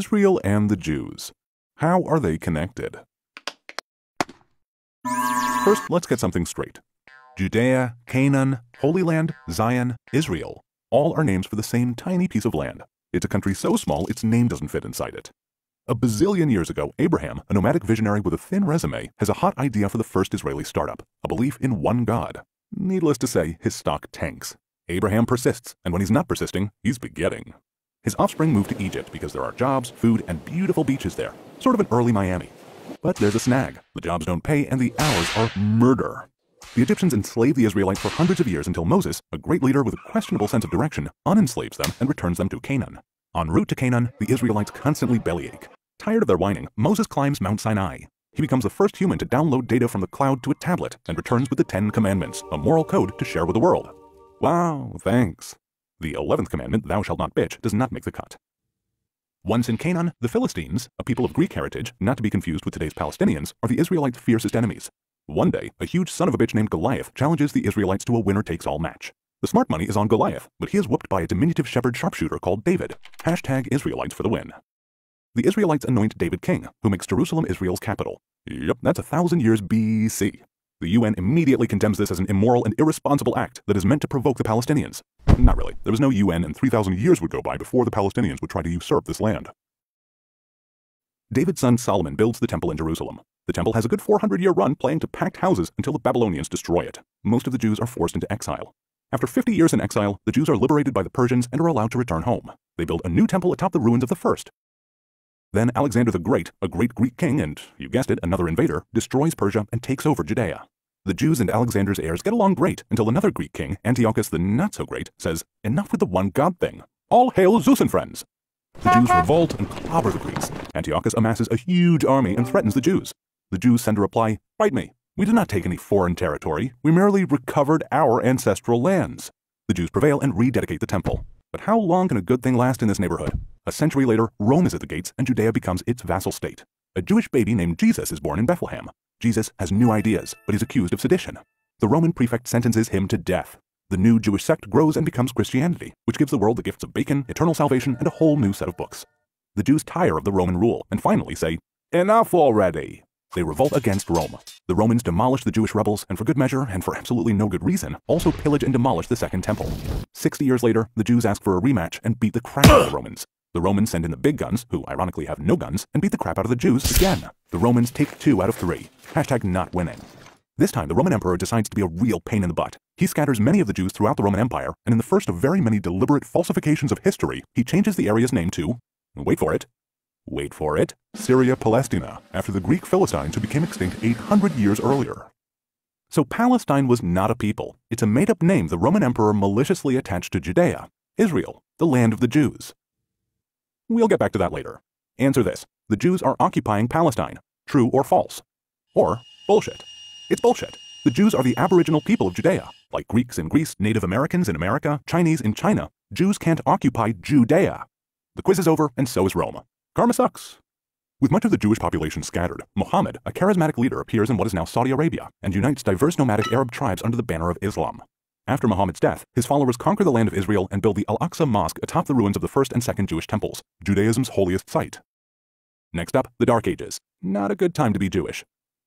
Israel and the Jews. How are they connected? First, let's get something straight. Judea, Canaan, Holy Land, Zion, Israel, all are names for the same tiny piece of land. It's a country so small its name doesn't fit inside it. A bazillion years ago, Abraham, a nomadic visionary with a thin resume, has a hot idea for the first Israeli startup, a belief in one God. Needless to say, his stock tanks. Abraham persists, and when he's not persisting, he's begetting. His offspring moved to Egypt because there are jobs, food, and beautiful beaches there, sort of an early Miami. But there's a snag. The jobs don't pay, and the hours are murder. The Egyptians enslaved the Israelites for hundreds of years until Moses, a great leader with a questionable sense of direction, unenslaves them and returns them to Canaan. En route to Canaan, the Israelites constantly bellyache. Tired of their whining, Moses climbs Mount Sinai. He becomes the first human to download data from the cloud to a tablet and returns with the 10 Commandments, a moral code to share with the world. Wow, thanks. The 11th commandment, thou shalt not bitch, does not make the cut. Once in Canaan, the Philistines, a people of Greek heritage, not to be confused with today's Palestinians, are the Israelites' fiercest enemies. One day, a huge son of a bitch named Goliath challenges the Israelites to a winner-takes-all match. The smart money is on Goliath, but he is whooped by a diminutive shepherd sharpshooter called David. Hashtag Israelites for the win. The Israelites anoint David king, who makes Jerusalem Israel's capital. Yep, that's 1,000 years BC. The UN immediately condemns this as an immoral and irresponsible act that is meant to provoke the Palestinians. Not really. There was no UN, and 3,000 years would go by before the Palestinians would try to usurp this land. David's son Solomon builds the temple in Jerusalem. The temple has a good 400-year run playing to packed houses until the Babylonians destroy it. Most of the Jews are forced into exile. After 50 years in exile, the Jews are liberated by the Persians and are allowed to return home. They build a new temple atop the ruins of the first. Then Alexander the Great, a great Greek king and, you guessed it, another invader, destroys Persia and takes over Judea. The Jews and Alexander's heirs get along great until another Greek king, Antiochus the not-so-great, says, "Enough with the one-God thing. All hail Zeus and friends." The Jews revolt and clobber the Greeks. Antiochus amasses a huge army and threatens the Jews. The Jews send a reply, "Fight me. We did not take any foreign territory. We merely recovered our ancestral lands." The Jews prevail and rededicate the temple. But how long can a good thing last in this neighborhood? A century later, Rome is at the gates and Judea becomes its vassal state. A Jewish baby named Jesus is born in Bethlehem. Jesus has new ideas, but he's accused of sedition. The Roman prefect sentences him to death. The new Jewish sect grows and becomes Christianity, which gives the world the gifts of bacon, eternal salvation, and a whole new set of books. The Jews tire of the Roman rule and finally say, "Enough already." They revolt against Rome. The Romans demolish the Jewish rebels and for good measure, and for absolutely no good reason, also pillage and demolish the Second Temple. 60 years later, the Jews ask for a rematch and beat the crap out of the Romans. The Romans send in the big guns, who ironically have no guns, and beat the crap out of the Jews again. The Romans take 2 out of 3. Hashtag not winning. This time, the Roman emperor decides to be a real pain in the butt. He scatters many of the Jews throughout the Roman Empire, and in the first of very many deliberate falsifications of history, he changes the area's name to, wait for it, Syria Palestina, after the Greek Philistines who became extinct 800 years earlier. So Palestine was not a people. It's a made-up name the Roman emperor maliciously attached to Judea, Israel, the land of the Jews. We'll get back to that later. Answer this. The Jews are occupying Palestine. True or false? Or bullshit? It's bullshit. The Jews are the aboriginal people of Judea. Like Greeks in Greece, Native Americans in America, Chinese in China, Jews can't occupy Judea. The quiz is over, and so is Rome. Karma sucks. With much of the Jewish population scattered, Muhammad, a charismatic leader, appears in what is now Saudi Arabia and unites diverse nomadic Arab tribes under the banner of Islam. After Muhammad's death, his followers conquer the land of Israel and build the Al-Aqsa Mosque atop the ruins of the first and second Jewish temples, Judaism's holiest site. Next up, the Dark Ages. Not a good time to be Jewish.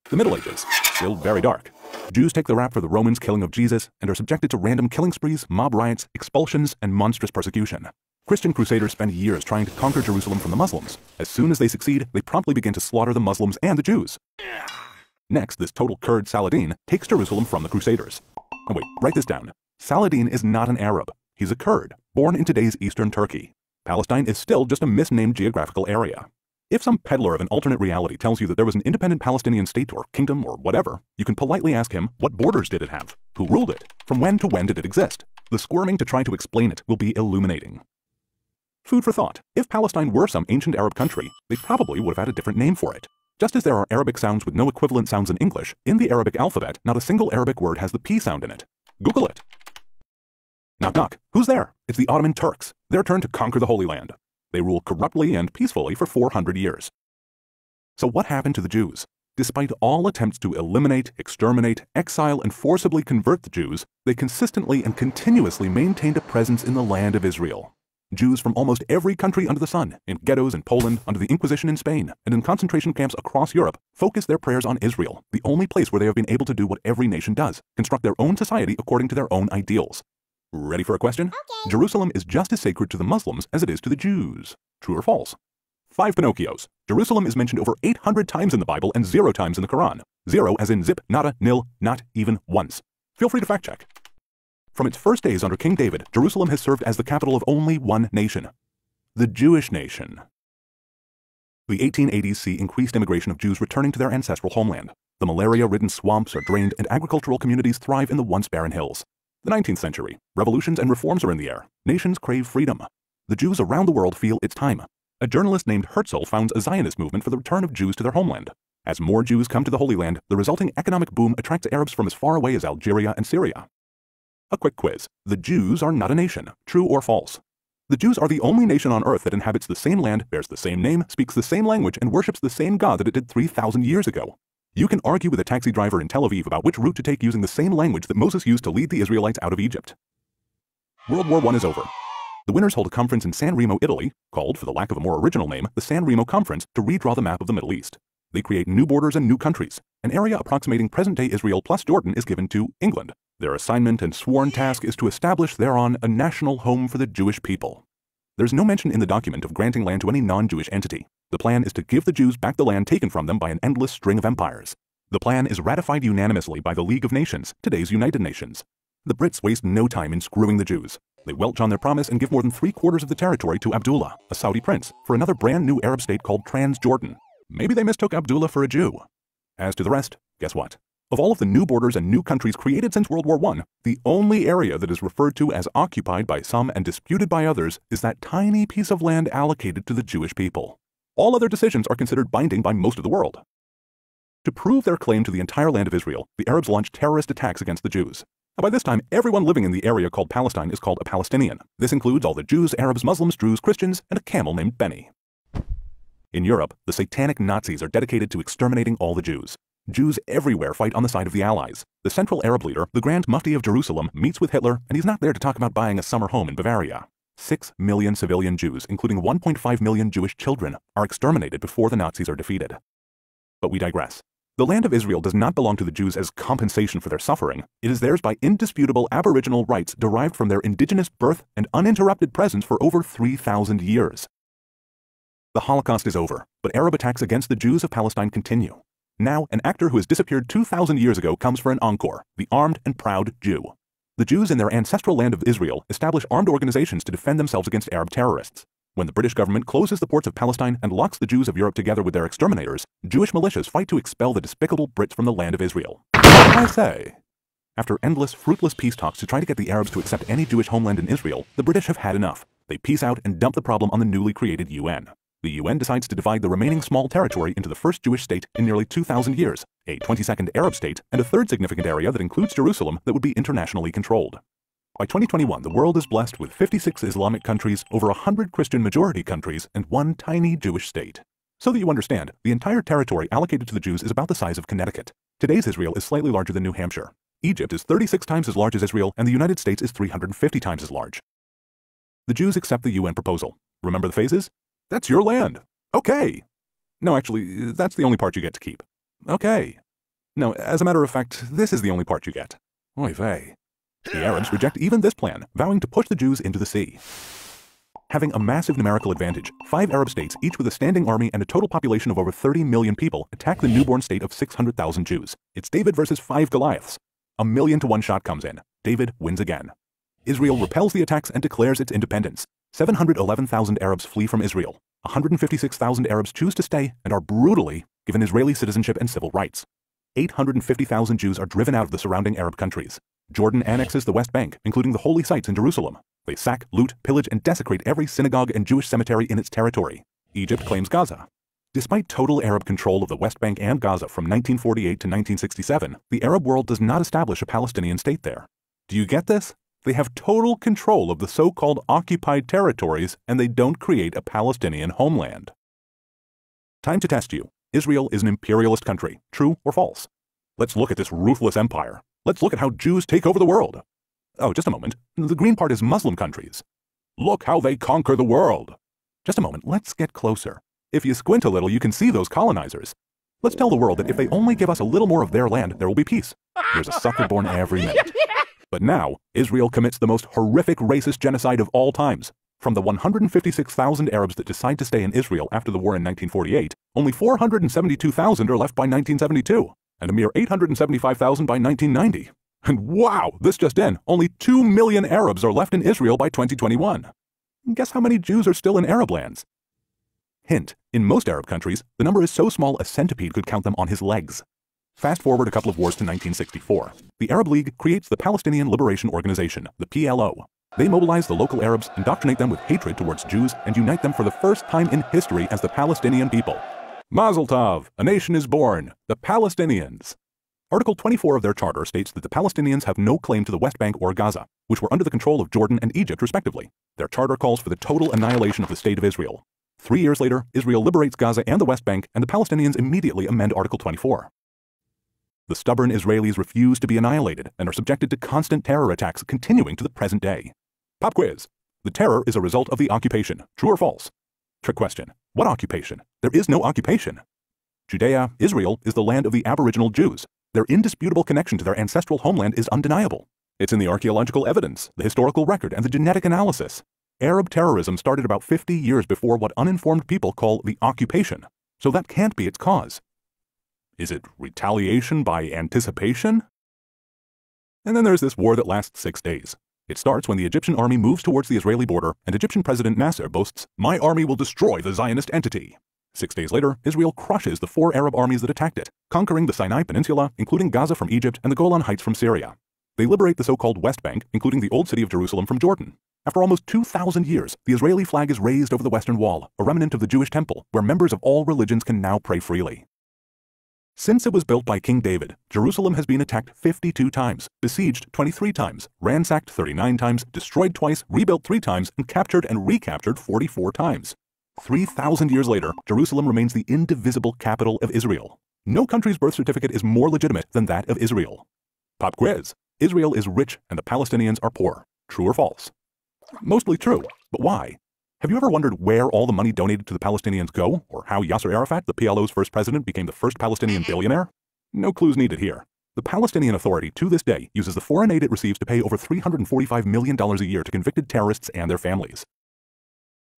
The Middle Ages. Still very dark. Jews take the rap for the Romans' killing of Jesus and are subjected to random killing sprees, mob riots, expulsions, and monstrous persecution. Christian crusaders spend years trying to conquer Jerusalem from the Muslims. As soon as they succeed, they promptly begin to slaughter the Muslims and the Jews. Next, this total Kurd Saladin takes Jerusalem from the Crusaders. Oh wait, write this down. Saladin is not an Arab. He's a Kurd, born in today's eastern Turkey. Palestine is still just a misnamed geographical area. If some peddler of an alternate reality tells you that there was an independent Palestinian state or kingdom or whatever, you can politely ask him, what borders did it have? Who ruled it? From when to when did it exist? The squirming to try to explain it will be illuminating. Food for thought. If Palestine were some ancient Arab country, they probably would have had a different name for it. Just as there are Arabic sounds with no equivalent sounds in English, in the Arabic alphabet, not a single Arabic word has the P sound in it. Google it. Knock knock. Who's there? It's the Ottoman Turks. Their turn to conquer the Holy Land. They rule corruptly and peacefully for 400 years. So what happened to the Jews? Despite all attempts to eliminate, exterminate, exile, and forcibly convert the Jews, they consistently and continuously maintained a presence in the land of Israel. Jews from almost every country under the sun, in ghettos in Poland, under the Inquisition in Spain, and in concentration camps across Europe, focus their prayers on Israel, the only place where they have been able to do what every nation does, construct their own society according to their own ideals. Ready for a question? Okay. Jerusalem is just as sacred to the Muslims as it is to the Jews. True or false? 5 Pinocchios. Jerusalem is mentioned over 800 times in the Bible and 0 times in the Quran. 0 as in zip, nada, nil, not even once. Feel free to fact check. From its first days under King David, Jerusalem has served as the capital of only one nation, the Jewish nation. The 1880s see increased immigration of Jews returning to their ancestral homeland. The malaria-ridden swamps are drained and agricultural communities thrive in the once barren hills. The 19th century, revolutions and reforms are in the air. Nations crave freedom. The Jews around the world feel it's time. A journalist named Herzl founds a Zionist movement for the return of Jews to their homeland. As more Jews come to the Holy Land, the resulting economic boom attracts Arabs from as far away as Algeria and Syria. A quick quiz. The Jews are not a nation. True or false? The Jews are the only nation on earth that inhabits the same land, bears the same name, speaks the same language, and worships the same God that it did 3,000 years ago. You can argue with a taxi driver in Tel Aviv about which route to take using the same language that Moses used to lead the Israelites out of Egypt. World War I is over. The winners hold a conference in San Remo, Italy, called, for the lack of a more original name, the San Remo Conference, to redraw the map of the Middle East. They create new borders and new countries. An area approximating present-day Israel plus Jordan is given to England. Their assignment and sworn task is to establish thereon a national home for the Jewish people. There's no mention in the document of granting land to any non-Jewish entity. The plan is to give the Jews back the land taken from them by an endless string of empires. The plan is ratified unanimously by the League of Nations, today's United Nations. The Brits waste no time in screwing the Jews. They welch on their promise and give more than 3/4 of the territory to Abdullah, a Saudi prince, for another brand new Arab state called Transjordan. Maybe they mistook Abdullah for a Jew. As to the rest, guess what? Of all of the new borders and new countries created since World War I, the only area that is referred to as occupied by some and disputed by others is that tiny piece of land allocated to the Jewish people. All other decisions are considered binding by most of the world. To prove their claim to the entire land of Israel, the Arabs launched terrorist attacks against the Jews. By this time, everyone living in the area called Palestine is called a Palestinian. This includes all the Jews, Arabs, Muslims, Druze, Christians, and a camel named Benny. In Europe, the satanic Nazis are dedicated to exterminating all the Jews. Jews everywhere fight on the side of the Allies. The Central Arab leader, the Grand Mufti of Jerusalem, meets with Hitler, and he's not there to talk about buying a summer home in Bavaria. 6 million civilian Jews, including 1.5 million Jewish children, are exterminated before the Nazis are defeated. But we digress. The land of Israel does not belong to the Jews as compensation for their suffering. It is theirs by indisputable aboriginal rights derived from their indigenous birth and uninterrupted presence for over 3,000 years. The Holocaust is over, but Arab attacks against the Jews of Palestine continue. Now, an actor who has disappeared 2,000 years ago comes for an encore, the armed and proud Jew. The Jews in their ancestral land of Israel establish armed organizations to defend themselves against Arab terrorists. When the British government closes the ports of Palestine and locks the Jews of Europe together with their exterminators, Jewish militias fight to expel the despicable Brits from the land of Israel. I say. After endless, fruitless peace talks to try to get the Arabs to accept any Jewish homeland in Israel, the British have had enough. They peace out and dump the problem on the newly created UN. The UN decides to divide the remaining small territory into the first Jewish state in nearly 2,000 years, a 22nd Arab state, and a third significant area that includes Jerusalem that would be internationally controlled. By 2021, the world is blessed with 56 Islamic countries, over 100 Christian majority countries, and one tiny Jewish state. So that you understand, the entire territory allocated to the Jews is about the size of Connecticut. Today's Israel is slightly larger than New Hampshire. Egypt is 36 times as large as Israel, and the United States is 350 times as large. The Jews accept the UN proposal. Remember the phases? That's your land. Okay. No, actually, that's the only part you get to keep. Okay. No, as a matter of fact, this is the only part you get. Oy vey. The Arabs reject even this plan, vowing to push the Jews into the sea. Having a massive numerical advantage, 5 Arab states, each with a standing army and a total population of over 30 million people, attack the newborn state of 600,000 Jews. It's David versus 5 Goliaths. 1,000,000 to 1 shot comes in. David wins again. Israel repels the attacks and declares its independence. 711,000 Arabs flee from Israel. 156,000 Arabs choose to stay and are brutally given Israeli citizenship and civil rights. 850,000 Jews are driven out of the surrounding Arab countries. Jordan annexes the West Bank, including the holy sites in Jerusalem. They sack, loot, pillage, and desecrate every synagogue and Jewish cemetery in its territory. Egypt claims Gaza. Despite total Arab control of the West Bank and Gaza from 1948 to 1967, the Arab world does not establish a Palestinian state there. Do you get this? They have total control of the so-called occupied territories, and they don't create a Palestinian homeland. Time to test you. Israel is an imperialist country. True or false? Let's look at this ruthless empire. Let's look at how Jews take over the world. Oh, just a moment. The green part is Muslim countries. Look how they conquer the world. Just a moment, let's get closer. If you squint a little, you can see those colonizers. Let's tell the world that if they only give us a little more of their land, there will be peace. There's a sucker born every minute. But now, Israel commits the most horrific racist genocide of all times. From the 156,000 Arabs that decide to stay in Israel after the war in 1948, only 472,000 are left by 1972, and a mere 875,000 by 1990. And wow, this just in, only 2 million Arabs are left in Israel by 2021. Guess how many Jews are still in Arab lands? Hint, in most Arab countries, the number is so small a centipede could count them on his legs. Fast forward a couple of wars to 1964. The Arab League creates the Palestinian Liberation Organization, the PLO. They mobilize the local Arabs, indoctrinate them with hatred towards Jews, and unite them for the first time in history as the Palestinian people. Mazel tov, a nation is born, the Palestinians. Article 24 of their charter states that the Palestinians have no claim to the West Bank or Gaza, which were under the control of Jordan and Egypt respectively. Their charter calls for the total annihilation of the State of Israel. 3 years later, Israel liberates Gaza and the West Bank, and the Palestinians immediately amend Article 24. The stubborn Israelis refuse to be annihilated and are subjected to constant terror attacks continuing to the present day. Pop quiz. The terror is a result of the occupation. True or false? Trick question. What occupation? There is no occupation. Judea, Israel, is the land of the Aboriginal Jews. Their indisputable connection to their ancestral homeland is undeniable. It's in the archaeological evidence, the historical record, and the genetic analysis. Arab terrorism started about 50 years before what uninformed people call the occupation, so that can't be its cause. Is it retaliation by anticipation? And then there's this war that lasts 6 days. It starts when the Egyptian army moves towards the Israeli border and Egyptian President Nasser boasts, "My army will destroy the Zionist entity." 6 days later, Israel crushes the 4 Arab armies that attacked it, conquering the Sinai Peninsula, including Gaza from Egypt and the Golan Heights from Syria. They liberate the so-called West Bank, including the old city of Jerusalem from Jordan. After almost 2,000 years, the Israeli flag is raised over the Western Wall, a remnant of the Jewish temple, where members of all religions can now pray freely. Since it was built by King David, Jerusalem has been attacked 52 times, besieged 23 times, ransacked 39 times, destroyed twice, rebuilt 3 times, and captured and recaptured 44 times. 3,000 years later, Jerusalem remains the indivisible capital of Israel. No country's birth certificate is more legitimate than that of Israel. Pop quiz. Israel is rich and the Palestinians are poor. True or false? Mostly true, but why? Have you ever wondered where all the money donated to the Palestinians go, or how Yasser Arafat, the PLO's first president, became the first Palestinian billionaire? No clues needed here. The Palestinian Authority, to this day, uses the foreign aid it receives to pay over $345 million a year to convicted terrorists and their families.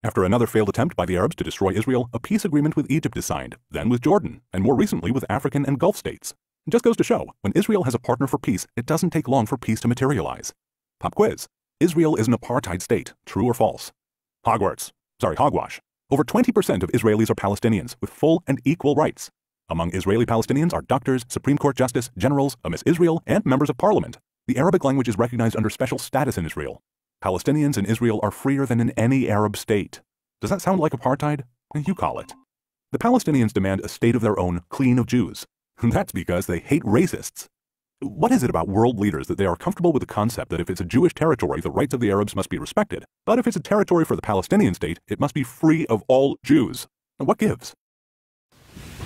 After another failed attempt by the Arabs to destroy Israel, a peace agreement with Egypt is signed, then with Jordan, and more recently with African and Gulf states. It just goes to show, when Israel has a partner for peace, it doesn't take long for peace to materialize. Pop quiz. Israel is an apartheid state. True or false? Hogwash. Over 20% of Israelis are Palestinians with full and equal rights. Among Israeli Palestinians are doctors, Supreme Court justice, generals, a Miss Israel, and members of parliament. The Arabic language is recognized under special status in Israel. Palestinians in Israel are freer than in any Arab state. Does that sound like apartheid? You call it. The Palestinians demand a state of their own, clean of Jews. That's because they hate racists. What is it about world leaders that they are comfortable with the concept that if it's a Jewish territory, the rights of the Arabs must be respected, but if it's a territory for the Palestinian state, it must be free of all Jews? What gives?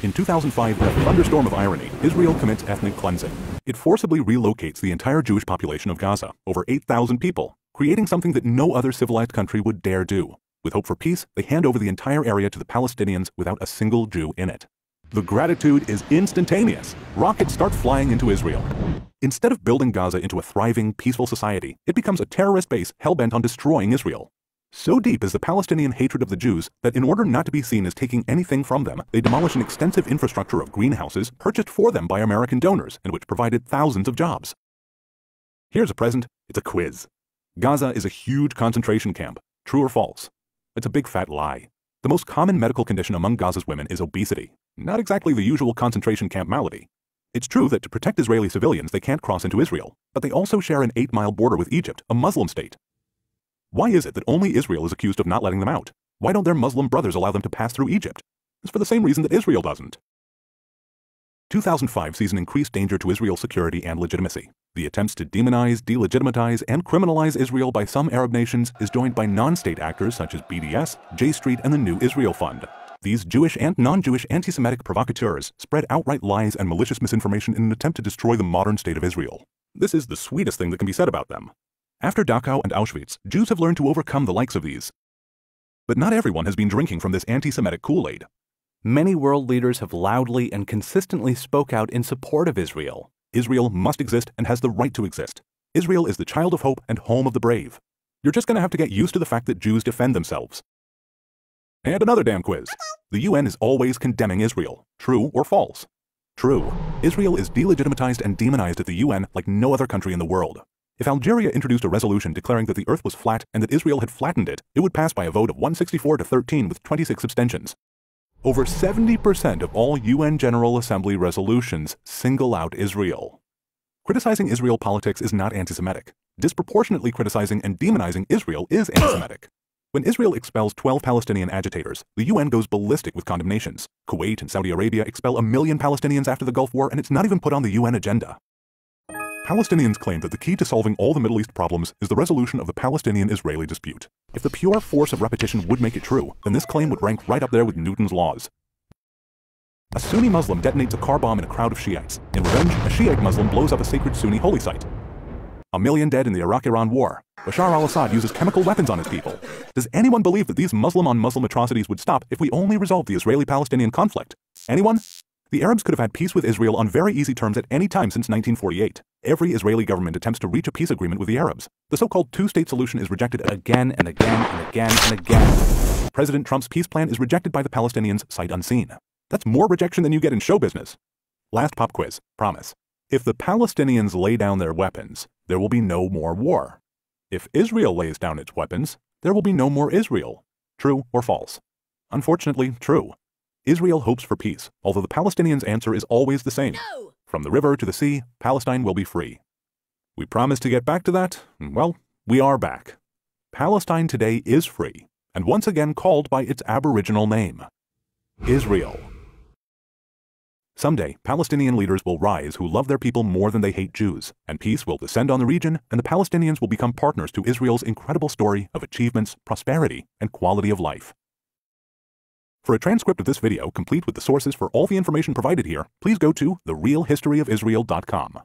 In 2005, in a thunderstorm of irony, Israel commits ethnic cleansing. It forcibly relocates the entire Jewish population of Gaza, over 8,000 people, creating something that no other civilized country would dare do. With hope for peace, they hand over the entire area to the Palestinians without a single Jew in it. The gratitude is instantaneous. Rockets start flying into Israel. Instead of building Gaza into a thriving, peaceful society, it becomes a terrorist base hell-bent on destroying Israel. So deep is the Palestinian hatred of the Jews that in order not to be seen as taking anything from them, they demolish an extensive infrastructure of greenhouses purchased for them by American donors and which provided thousands of jobs. Here's a present. It's a quiz. Gaza is a huge concentration camp. True or false? It's a big fat lie. The most common medical condition among Gaza's women is obesity. Not exactly the usual concentration camp malady. It's true that to protect Israeli civilians, they can't cross into Israel, but they also share an 8-mile border with Egypt, a Muslim state. Why is it that only Israel is accused of not letting them out? Why don't their Muslim brothers allow them to pass through Egypt? It's for the same reason that Israel doesn't. 2005 sees an increased danger to Israel's security and legitimacy. The attempts to demonize, delegitimize, and criminalize Israel by some Arab nations is joined by non-state actors such as BDS, J Street, and the New Israel Fund. These Jewish and non-Jewish anti-Semitic provocateurs spread outright lies and malicious misinformation in an attempt to destroy the modern state of Israel. This is the sweetest thing that can be said about them. After Dachau and Auschwitz, Jews have learned to overcome the likes of these. But not everyone has been drinking from this anti-Semitic Kool-Aid. Many world leaders have loudly and consistently spoke out in support of Israel. Israel must exist and has the right to exist. Israel is the child of hope and home of the brave. You're just going to have to get used to the fact that Jews defend themselves. And another damn quiz. The UN is always condemning Israel. True or false? True. Israel is delegitimatized and demonized at the UN like no other country in the world. If Algeria introduced a resolution declaring that the earth was flat and that Israel had flattened it, it would pass by a vote of 164 to 13 with 26 abstentions. Over 70% of all UN General Assembly resolutions single out Israel. Criticizing Israel politics is not anti-Semitic. Disproportionately criticizing and demonizing Israel is anti-Semitic. When Israel expels 12 Palestinian agitators, the UN goes ballistic with condemnations. Kuwait and Saudi Arabia expel 1 million Palestinians after the Gulf War, and it's not even put on the UN agenda. Palestinians claim that the key to solving all the Middle East problems is the resolution of the Palestinian-Israeli dispute. If the pure force of repetition would make it true, then this claim would rank right up there with Newton's laws. A Sunni Muslim detonates a car bomb in a crowd of Shiites. In revenge, a Shiite Muslim blows up a sacred Sunni holy site. 1 million dead in the Iraq-Iran war. Bashar al-Assad uses chemical weapons on his people. Does anyone believe that these Muslim-on-Muslim atrocities would stop if we only resolved the Israeli-Palestinian conflict? Anyone? The Arabs could have had peace with Israel on very easy terms at any time since 1948. Every Israeli government attempts to reach a peace agreement with the Arabs. The so-called two-state solution is rejected again and again and again and again. President Trump's peace plan is rejected by the Palestinians sight unseen. That's more rejection than you get in show business. Last pop quiz, promise. If the Palestinians lay down their weapons, there will be no more war. If Israel lays down its weapons, there will be no more Israel. True or false? Unfortunately, true. Israel hopes for peace, although the Palestinians' answer is always the same. No! From the river to the sea, Palestine will be free. We promised to get back to that. Well, we are back. Palestine today is free, and once again called by its aboriginal name, Israel. Someday, Palestinian leaders will rise who love their people more than they hate Jews, and peace will descend on the region, and the Palestinians will become partners to Israel's incredible story of achievements, prosperity, and quality of life. For a transcript of this video, complete with the sources for all the information provided here, please go to therealhistoryofisrael.com.